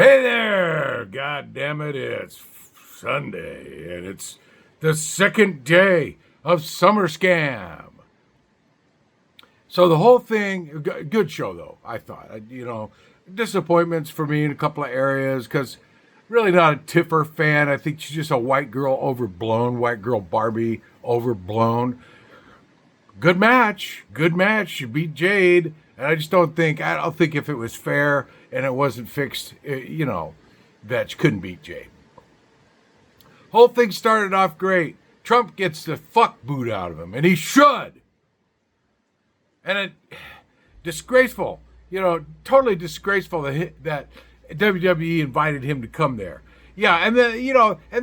Hey there! God damn it, it's Sunday, and it's the second day of SummerScam. So the whole thing, good show though, I thought. Disappointments for me in a couple of areas, because really not a Tiffer fan. I think she's just a white girl overblown, white girl Barbie overblown. Good match. She beat Jade. And I don't think if it was fair and it wasn't fixed, that she couldn't beat Jade. Whole thing started off great. Trump gets the fuck boot out of him, and he should. And disgraceful, totally disgraceful that WWE invited him to come there. Yeah, and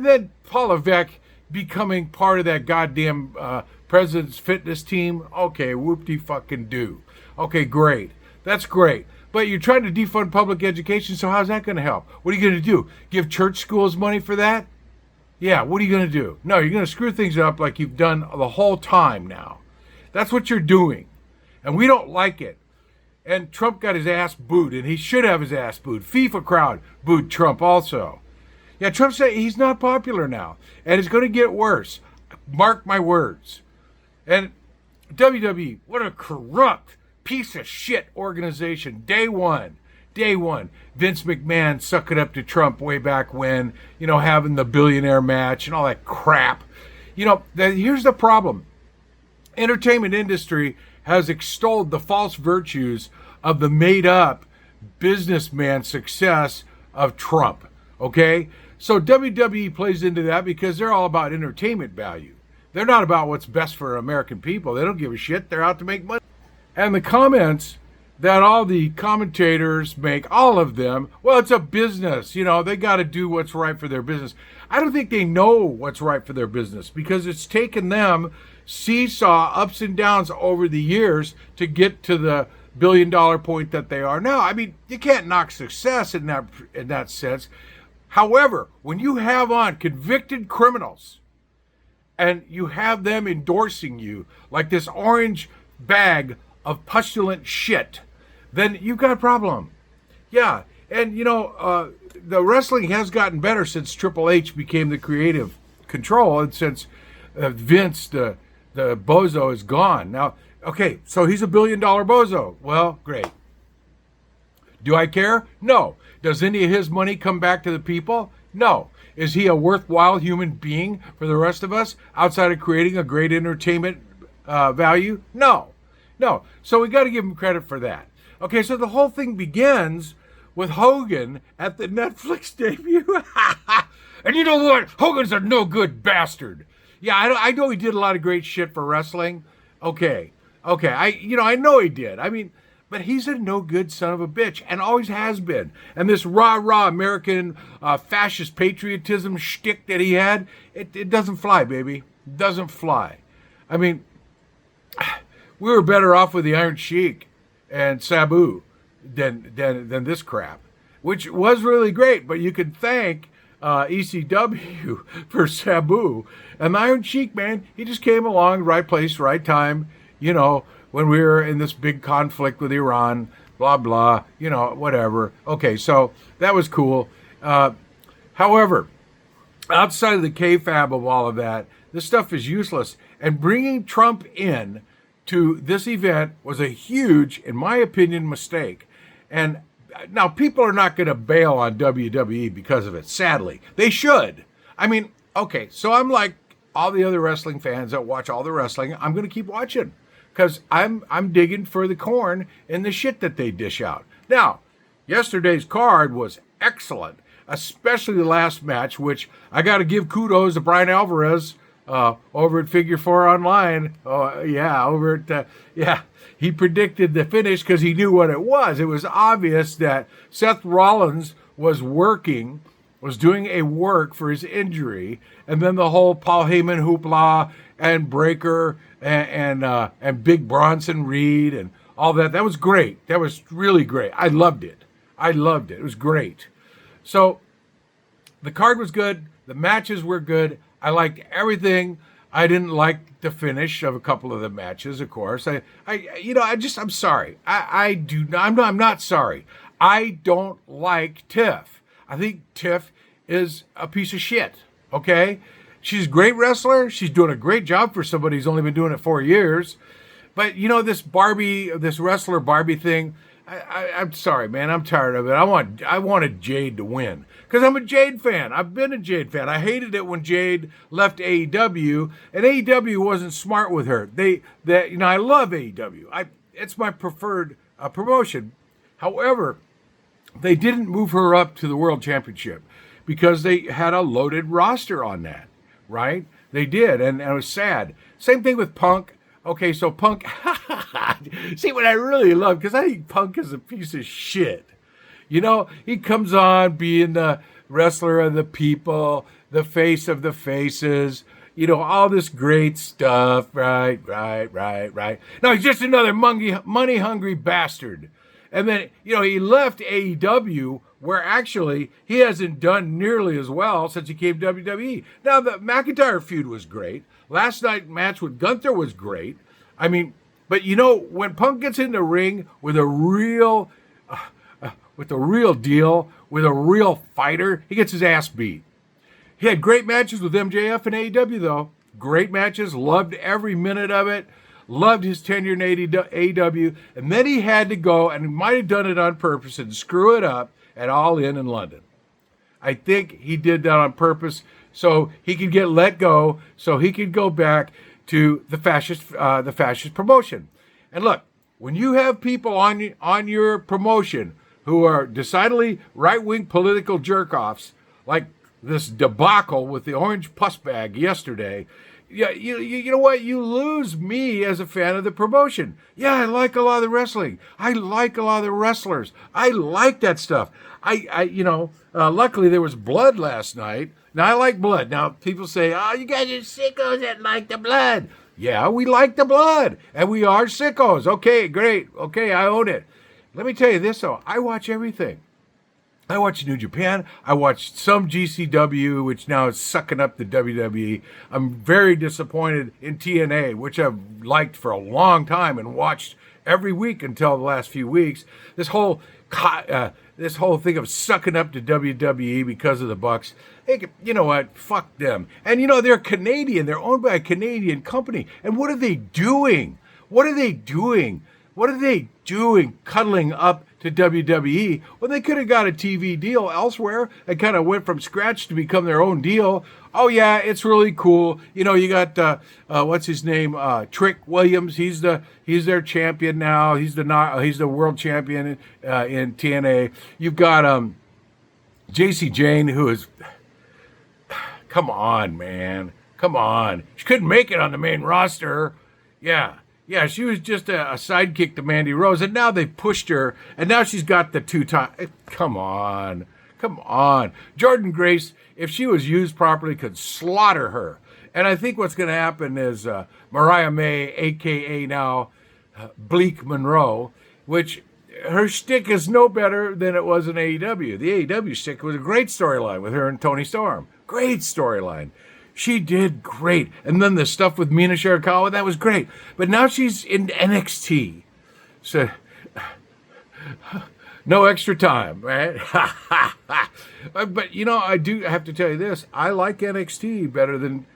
then Paul Levesque becoming part of that goddamn President's Fitness team. Okay, whoop-de-fucking-do. Okay, great. That's great. But you're trying to defund public education, so how's that going to help? What are you going to do? Give church schools money for that? Yeah, what are you going to do? No, you're going to screw things up like you've done the whole time now. That's what you're doing. And we don't like it. And Trump got his ass booed, and he should have his ass booed. FIFA crowd booed Trump also. Yeah, Trump said he's not popular now, and it's going to get worse. Mark my words. And WWE, what a corrupt piece of shit organization. Day one. Vince McMahon sucking up to Trump way back when, having the billionaire match and all that crap. Here's the problem. Entertainment industry has extolled the false virtues of the made-up businessman success of Trump. Okay? So WWE plays into that because they're all about entertainment value. They're not about what's best for American people. They don't give a shit. They're out to make money. And the comments that all the commentators make, all of them, well, it's a business. They got to do what's right for their business. I don't think they know what's right for their business because it's taken them seesaw ups and downs over the years to get to the billion-dollar point that they are now. I mean, you can't knock success in that sense. However, when you have on convicted criminals and you have them endorsing you like this orange bag of pustulant shit, then you've got a problem. Yeah, and the wrestling has gotten better since Triple H became the creative control, and since Vince, the bozo, is gone. Now, okay, so he's $1 billion bozo. Well, great. Do I care? No. Does any of his money come back to the people? No. Is he a worthwhile human being for the rest of us outside of creating a great entertainment value? No. So we got to give him credit for that. Okay, so the whole thing begins with Hogan at the Netflix debut. And you know what? Hogan's a no good bastard. Yeah, I know he did a lot of great shit for wrestling. Okay. I know he did. I mean, but he's a no good son of a bitch and always has been. And this rah American fascist patriotism shtick that he had, it doesn't fly, baby. It doesn't fly. I mean, we were better off with the Iron Sheik and Sabu than this crap, which was really great. But you can thank ECW for Sabu. And the Iron Sheik, man, he just came along, right place, right time, when we were in this big conflict with Iran, blah, blah, whatever. Okay, so that was cool. However, outside of the kayfabe of all of that, this stuff is useless. And bringing Trump in to this event was a huge, in my opinion, mistake. And now people are not going to bail on WWE because of it, sadly. They should. I mean, okay, so I'm like all the other wrestling fans that watch all the wrestling. I'm going to keep watching because I'm digging for the corn in the shit that they dish out. Now, yesterday's card was excellent, especially the last match, which I got to give kudos to Brian Alvarez over at Figure 4 Online. He predicted the finish because he knew what it was. It was obvious that Seth Rollins was doing a work for his injury, and then the whole Paul Heyman hoopla and Breaker and Big Bronson Reed and all that. That was great. That was really great. I loved it. It was great. So the card was good. The matches were good. I liked everything. I didn't like the finish of a couple of the matches, of course. I'm sorry. I'm not sorry. I don't like Tiff. I think Tiff is a piece of shit. Okay? She's a great wrestler. She's doing a great job for somebody who's only been doing it 4 years. But this wrestler Barbie thing, I'm sorry, man. I'm tired of it. I wanted Jade to win because I'm a Jade fan. I've been a Jade fan. I hated it when Jade left AEW, and AEW wasn't smart with her. I love AEW. It's my preferred promotion. However, they didn't move her up to the World Championship because they had a loaded roster on that, right? They did, and it was sad. Same thing with Punk. Okay, so Punk, see what I really love, because I think Punk is a piece of shit. You know, he comes on being the wrestler of the people, the face of the faces, all this great stuff, right. No, he's just another money-hungry bastard. And then, he left AEW, where actually he hasn't done nearly as well since he came to WWE. Now, the McIntyre feud was great. Last night's match with Gunther was great. I mean, but when Punk gets in the ring with a real deal, with a real fighter, he gets his ass beat. He had great matches with MJF and AEW, though. Great matches. Loved every minute of it. Loved his tenure in AEW. And then he had to go, and he might have done it on purpose, and screw it up at All In London. I think he did that on purpose so he could get let go, so he could go back to the fascist promotion. And look, when you have people on your promotion who are decidedly right-wing political jerk-offs, like this debacle with the orange pus bag yesterday, yeah, you know what? You lose me as a fan of the promotion. Yeah, I like a lot of the wrestling. I like a lot of the wrestlers. I like that stuff. Luckily there was blood last night. Now, I like blood. Now, people say, oh, you guys are sickos that like the blood. Yeah, we like the blood, and we are sickos. Okay, great. Okay, I own it. Let me tell you this, though. I watch everything. I watch New Japan. I watch some GCW, which now is sucking up the WWE. I'm very disappointed in TNA, which I've liked for a long time and watched every week until the last few weeks. This whole thing of sucking up to WWE because of the Bucks. Hey, you know what? Fuck them. And they're Canadian. They're owned by a Canadian company. And what are they doing? Cuddling up to WWE when they could have got a TV deal elsewhere and kind of went from scratch to become their own deal. Oh yeah, it's really cool. You got what's his name? Trick Williams. He's their champion now. He's the world champion in TNA. You've got JC Jane, who is, come on, man, come on. She couldn't make it on the main roster. Yeah, she was just a sidekick to Mandy Rose, and now they've pushed her, and now she's got the 2-time. Come on. Jordynne Grace, if she was used properly, could slaughter her. And I think what's going to happen is Mariah May, a.k.a. now Bleak Monroe, which her shtick is no better than it was in AEW. The AEW shtick was a great storyline with her and Toni Storm. Great storyline. She did great. And then the stuff with Mina Shirakawa, that was great. But now she's in NXT. So, no extra time, right? But, I do have to tell you this. I like NXT better than,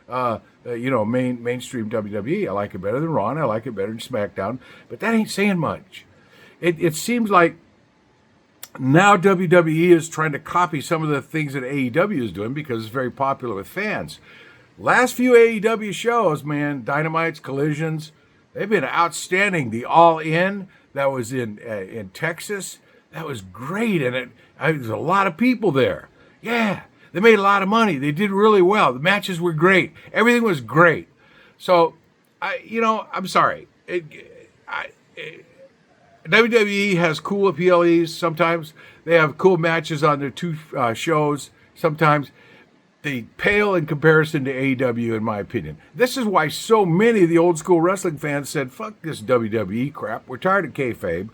mainstream WWE. I like it better than Raw, and I like it better than SmackDown. But that ain't saying much. It seems like now WWE is trying to copy some of the things that AEW is doing because it's very popular with fans. Last few AEW shows, man, Dynamites, Collisions, they've been outstanding. The All In that was in Texas, that was great, and there's a lot of people there. Yeah, they made a lot of money. They did really well. The matches were great. Everything was great. So, I'm sorry. WWE has cool PLEs sometimes. They have cool matches on their two shows sometimes. They pale in comparison to AEW, in my opinion. This is why so many of the old school wrestling fans said, fuck this WWE crap. We're tired of kayfabe.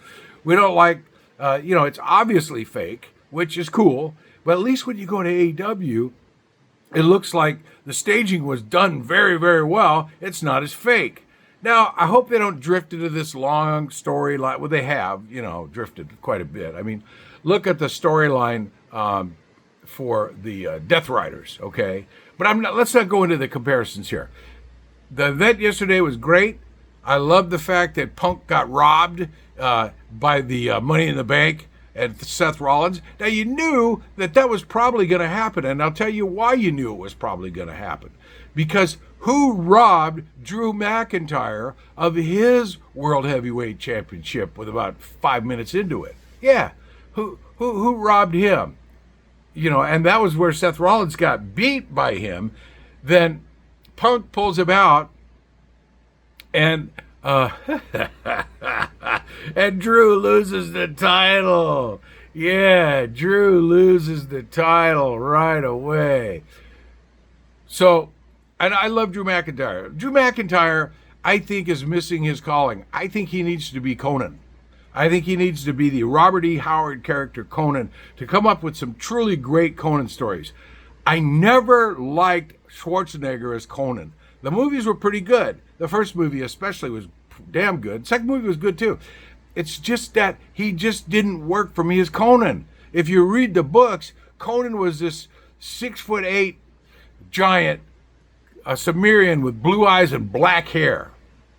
We don't like, it's obviously fake, which is cool. But at least when you go to AEW, it looks like the staging was done very, very well. It's not as fake. Now, I hope they don't drift into this long storyline. Well, they have, drifted quite a bit. I mean, look at the storyline for the Death Riders, okay? But let's not go into the comparisons here. The event yesterday was great. I love the fact that Punk got robbed by the Money in the Bank and Seth Rollins. Now, you knew that was probably going to happen, and I'll tell you why you knew it was probably going to happen. Because who robbed Drew McIntyre of his World Heavyweight Championship with about 5 minutes into it? Yeah, who robbed him? You know, and that was where Seth Rollins got beat by him. Then Punk pulls him out, and and Drew loses the title. Yeah, Drew loses the title right away. So, and I love Drew McIntyre. Drew McIntyre, I think, is missing his calling. I think he needs to be Conan. I think he needs to be the Robert E. Howard character Conan to come up with some truly great Conan stories. I never liked Schwarzenegger as Conan. The movies were pretty good. The first movie especially was damn good. Second movie was good too. It's just that he just didn't work for me as Conan. If you read the books, Conan was this 6'8" giant, a Sumerian with blue eyes and black hair.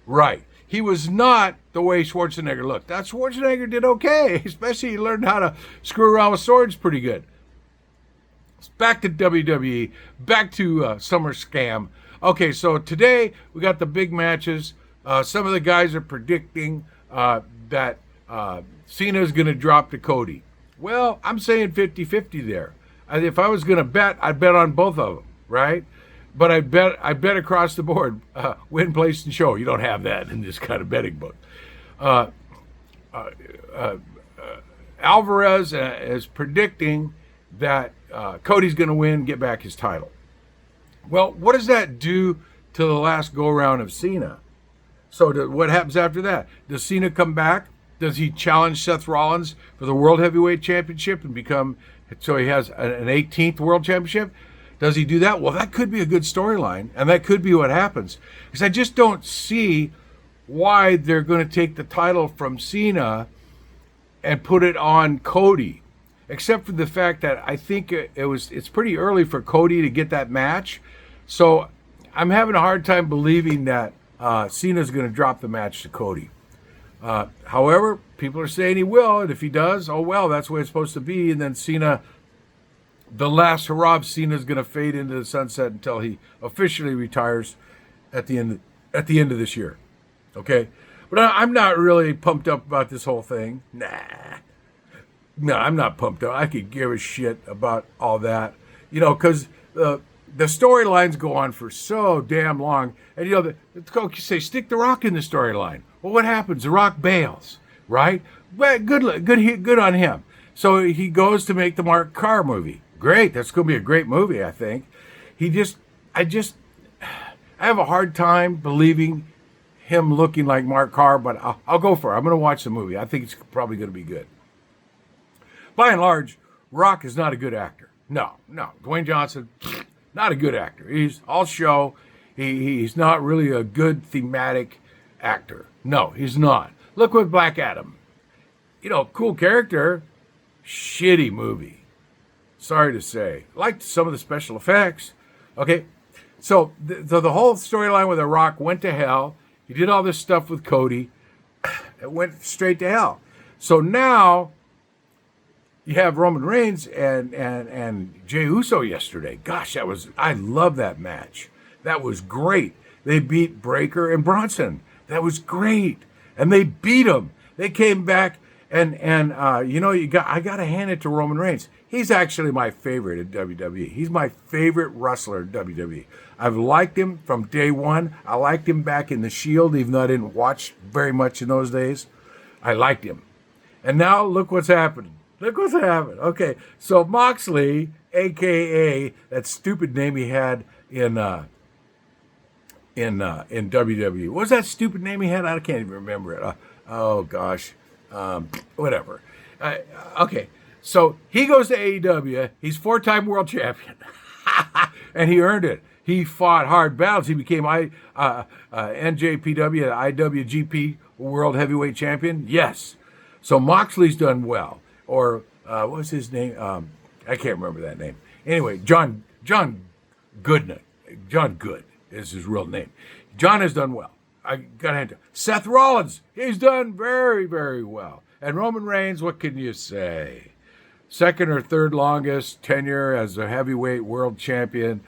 Right. He was not the way Schwarzenegger looked. Now, Schwarzenegger did okay, especially he learned how to screw around with swords pretty good. Back to WWE, back to SummerScam. Okay, so today we got the big matches. Some of the guys are predicting that Cena's going to drop to Cody. Well, I'm saying 50-50 there. If I was going to bet, I'd bet on both of them, right? But I bet across the board, win, place, and show. You don't have that in this kind of betting book. Alvarez is predicting that Cody's going to win, get back his title. Well, what does that do to the last go-around of Cena? So what happens after that? Does Cena come back? Does he challenge Seth Rollins for the World Heavyweight Championship and become, so he has an 18th World Championship? Does he do that? Well, that could be a good storyline, and that could be what happens. Because I just don't see why they're going to take the title from Cena and put it on Cody, except for the fact that I think it's pretty early for Cody to get that match. So I'm having a hard time believing that Cena's going to drop the match to Cody. However, people are saying he will, and if he does, oh well, that's the way it's supposed to be. And then Cena, the last hurrah of Cena, is going to fade into the sunset until he officially retires at the end of this year. Okay, but I'm not really pumped up about this whole thing. No, I'm not pumped up. I could give a shit about all that, because the storylines go on for so damn long, and the coach say stick the Rock in the storyline. Well, what happens? The Rock bails, right? Well, good on him. So he goes to make the Mark Carr movie. Great, that's going to be a great movie, I think. I have a hard time believing him looking like Mark Carr, but I'll go for it. I'm going to watch the movie. I think it's probably going to be good. By and large, Rock is not a good actor. No. Dwayne Johnson, not a good actor. He's all show. He's not really a good thematic actor. No, he's not. Look with Black Adam. Cool character, shitty movie. Sorry to say. Liked some of the special effects. Okay, so the whole storyline with The Rock went to hell. He did all this stuff with Cody. It went straight to hell. So now you have Roman Reigns and Jey Uso yesterday. Gosh, I love that match. That was great. They beat Breakker and Bronson. That was great. And they beat them. They came back and I got to hand it to Roman Reigns. He's actually my favorite in WWE. He's my favorite wrestler in WWE. I've liked him from day one. I liked him back in the Shield, even though I didn't watch very much in those days. I liked him. And now look what's happened. Okay, so Moxley, a.k.a. that stupid name he had in WWE. What was that stupid name he had? I can't even remember it. Oh, gosh. Whatever. Okay, so he goes to AEW. He's 4-time world champion. And he earned it. He fought hard battles. He became NJPW, IWGP World Heavyweight Champion. Yes. So Moxley's done well. Or what was his name? I can't remember that name. Anyway, John Goodman. John Good is his real name. John has done well. I got to hand it. Seth Rollins, he's done very, very well. And Roman Reigns, what can you say? Second or third longest tenure as a heavyweight world champion.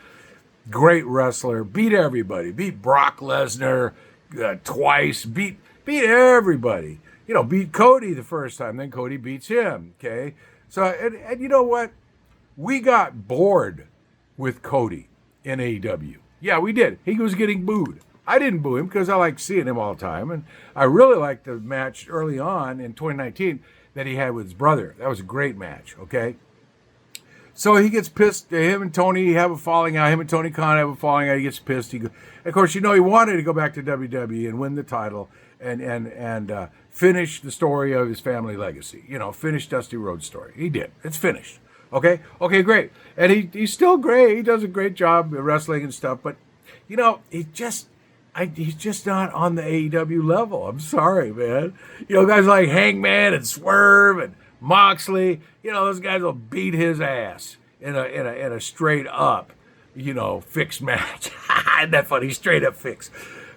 Great wrestler. Beat everybody. Beat Brock Lesnar twice. Beat everybody. You know, beat Cody the first time. Then Cody beats him. Okay. So, and you know what? We got bored with Cody in AEW. Yeah, we did. He was getting booed. I didn't boo him because I like seeing him all the time. And I really liked the match early on in 2019 that he had with his brother. That was a great match, okay? So he gets pissed. Him and Tony have a falling out. Him and Tony Khan have a falling out. He gets pissed. Of course, you know, he wanted to go back to WWE and win the title and finish the story of his family legacy. You know, finish Dusty Rhodes' story. He did. It's finished. Okay, great. And he's still great. He does a great job wrestling and stuff. But, you know, he's just not on the AEW level. I'm sorry, man. You know, guys like Hangman and Swerve and Moxley, you know, those guys will beat his ass in a straight up, you know, fixed match. Isn't that funny? Straight up fix.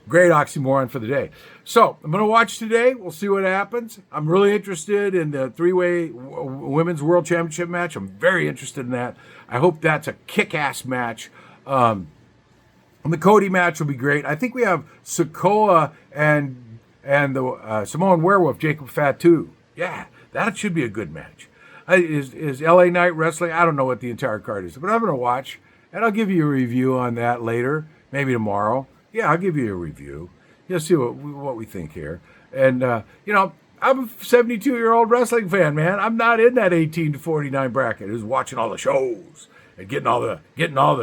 Great oxymoron for the day. So I'm going to watch today. We'll see what happens. I'm really interested in the three-way women's world championship match. I'm very interested in that. I hope that's a kick-ass match. The Cody match will be great. I think we have Sikoa and the Samoan Werewolf, Jacob Fatu. Yeah, that should be a good match. Is LA Knight wrestling? I don't know what the entire card is, but I'm going to watch, and I'll give you a review on that later, maybe tomorrow. Yeah, I'll give you a review. You'll see what we think here. And, you know, I'm a 72-year-old wrestling fan, man. I'm not in that 18 to 49 bracket who's watching all the shows and getting all the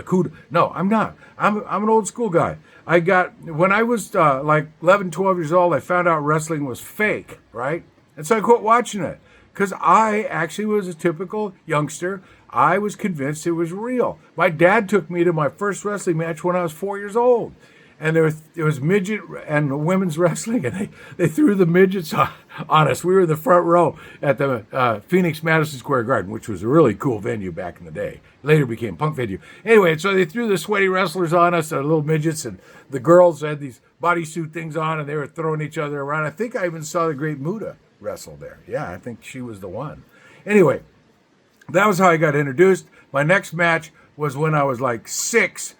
kudos. No, I'm not. I'm an old school guy. When I was like 11, 12 years old, I found out wrestling was fake, right? And so I quit watching it because I actually was a typical youngster. I was convinced it was real. My dad took me to my first wrestling match when I was 4 years old. And there was midget and women's wrestling, and they threw the midgets on us. We were in the front row at the Phoenix Madison Square Garden, which was a really cool venue back in the day. Later became punk venue. Anyway, so they threw the sweaty wrestlers on us, the little midgets, and the girls had these bodysuit things on, and they were throwing each other around. I think I even saw the Great Muta wrestle there. Yeah, I think she was the one. Anyway, that was how I got introduced. My next match was when I was like 6,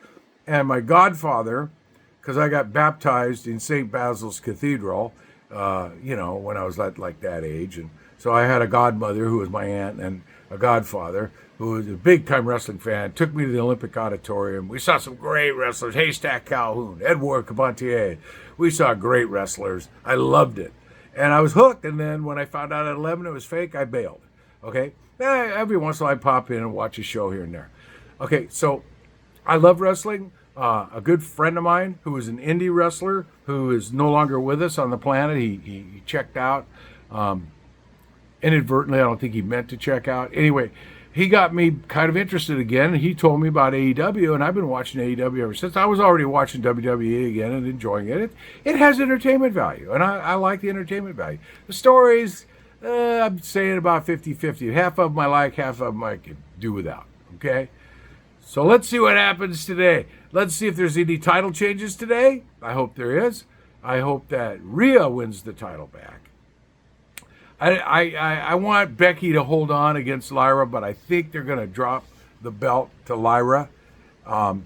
and my godfather, because I got baptized in St. Basil's Cathedral, you know, when I was like that age. And so I had a godmother who was my aunt and a godfather who was a big-time wrestling fan, took me to the Olympic Auditorium. We saw some great wrestlers, Haystack Calhoun, Edward Carpentier. We saw great wrestlers. I loved it. And I was hooked. And then when I found out at 11 it was fake, I bailed. Okay? Every once in a while I pop in and watch a show here and there. Okay, so I love wrestling. A good friend of mine who is an indie wrestler who is no longer with us on the planet. He checked out inadvertently. I don't think he meant to check out. Anyway, he got me kind of interested again, and he told me about AEW, and I've been watching AEW ever since. I was already watching WWE again and enjoying it. It has entertainment value, and I like the entertainment value. The stories, I'm saying about 50-50. Half of them I like, half of them I could do without, okay? So let's see what happens today. Let's see if there's any title changes today. I hope there is. I hope that Rhea wins the title back. I want Becky to hold on against Lyra, but I think they're going to drop the belt to Lyra. And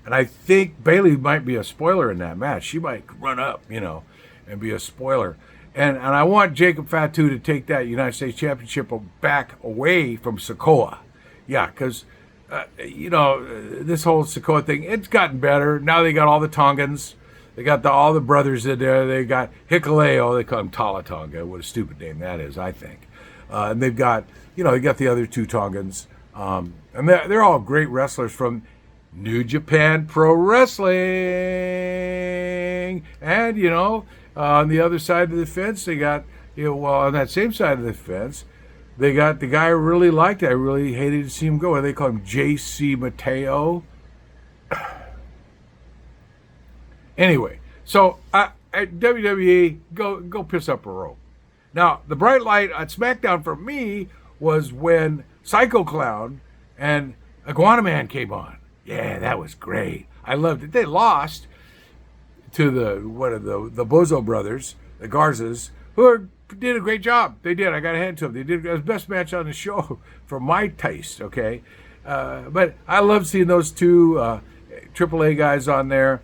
I think Bayley might be a spoiler in that match. She might run up, you know, and be a spoiler. And I want Jacob Fatu to take that United States Championship back away from Sikoa. Yeah, because... you know, this whole Sikoa thing, it's gotten better. Now they got all the Tongans. They got all the brothers in there. They got Hikuleo. They call him Talatonga. What a stupid name that is, I think. And they've got, you know, they got the other two Tongans. And they're all great wrestlers from New Japan Pro Wrestling. And, you know, on the other side of the fence, they got, you know, well, on that same side of the fence, they got the guy I really liked. I really hated to see him go. They call him J.C. Mateo. Anyway, so at WWE, go piss up a rope. Now, the bright light on SmackDown for me was when Psycho Clown and Iguana Man came on. Yeah, that was great. I loved it. They lost to the Bozo brothers, the Garzas, did a great job. They did. I got to hand it to them. They did the best match on the show for my taste. Okay, but I love seeing those two AAA guys on there.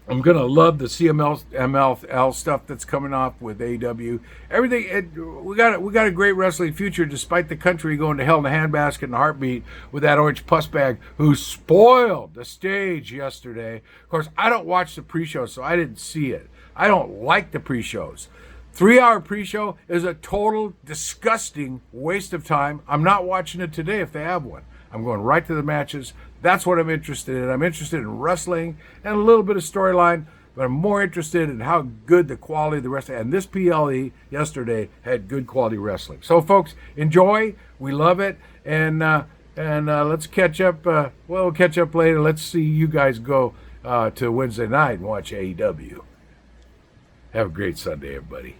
I'm gonna love the CMLL stuff that's coming off with AEW. Everything we got a great wrestling future, despite the country going to hell in a handbasket and a heartbeat with that orange puss bag who spoiled the stage yesterday. Of course, I don't watch the pre-show, so I didn't see it. I don't like the pre-shows. 3-hour pre-show is a total disgusting waste of time. I'm not watching it today if they have one. I'm going right to the matches. That's what I'm interested in. I'm interested in wrestling and a little bit of storyline, but I'm more interested in how good the quality of the wrestling. And this PLE yesterday had good quality wrestling. So, folks, enjoy. We love it. And let's catch up. We'll catch up later. Let's see you guys go to Wednesday night and watch AEW. Have a great Sunday, everybody.